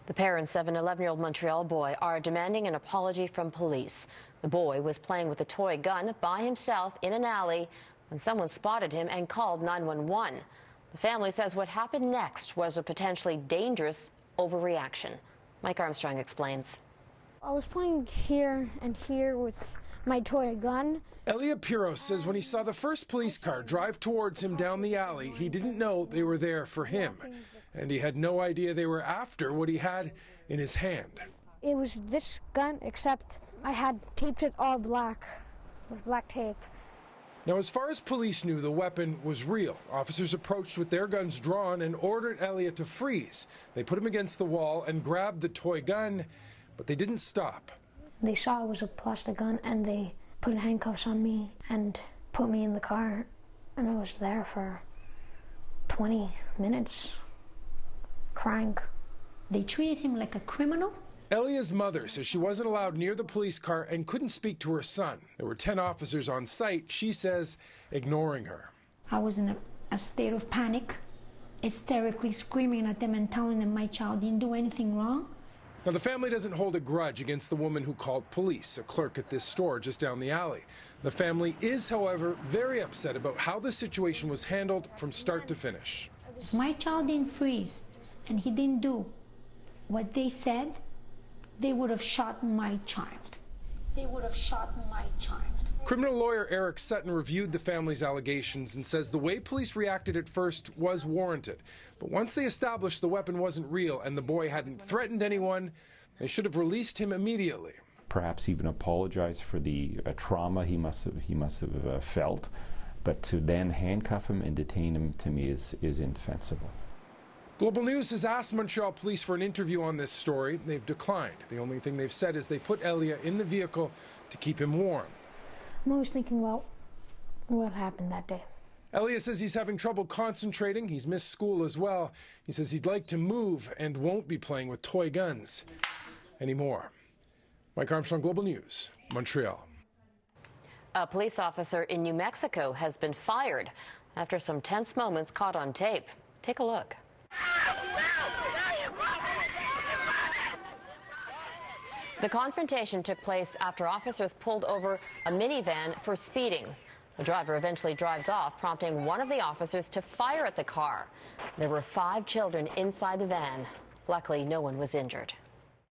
The parents of an 11-year-old Montreal boy are demanding an apology from police. The boy was playing with a toy gun by himself in an alley when someone spotted him and called 911. The family says what happened next was a potentially dangerous overreaction. Mike Armstrong explains. I was playing here and here with my toy gun. Elliot Piro says when he saw the first police car drive towards him down the alley, he didn't know they were there for him. And he had no idea they were after what he had in his hand. It was this gun, except I had taped it all black with black tape. Now, as far as police knew, the weapon was real. Officers approached with their guns drawn and ordered Elliot to freeze. They put him against the wall and grabbed the toy gun, but they didn't stop. They saw it was a plastic gun and they put handcuffs on me and put me in the car, and I was there for 20 minutes crying. They treated him like a criminal. Elia's mother says she wasn't allowed near the police car and couldn't speak to her son. There were 10 officers on site, she says, ignoring her. I was in a state of panic, hysterically screaming at them and telling them my child didn't do anything wrong. Now, the family doesn't hold a grudge against the woman who called police, a clerk at this store just down the alley. The family is, however, very upset about how the situation was handled from start to finish. If my child didn't freeze and he didn't do what they said, they would have shot my child. They would have shot my child. Criminal lawyer Eric Sutton reviewed the family's allegations and says the way police reacted at first was warranted. But once they established the weapon wasn't real and the boy hadn't threatened anyone, they should have released him immediately. Perhaps even apologize for the trauma he must have felt, but to then handcuff him and detain him, to me, is indefensible. Global News has asked Montreal police for an interview on this story. They've declined. The only thing they've said is they put Elliot in the vehicle to keep him warm. I'm always thinking about what happened that day. Elliot says he's having trouble concentrating. He's missed school as well. He says he'd like to move and won't be playing with toy guns anymore. Mike Armstrong, Global News, Montreal. A police officer in New Mexico has been fired after some tense moments caught on tape. Take a look. The confrontation took place after officers pulled over a minivan for speeding. The driver eventually drives off, prompting one of the officers to fire at the car. There were 5 children inside the van. Luckily, no one was injured.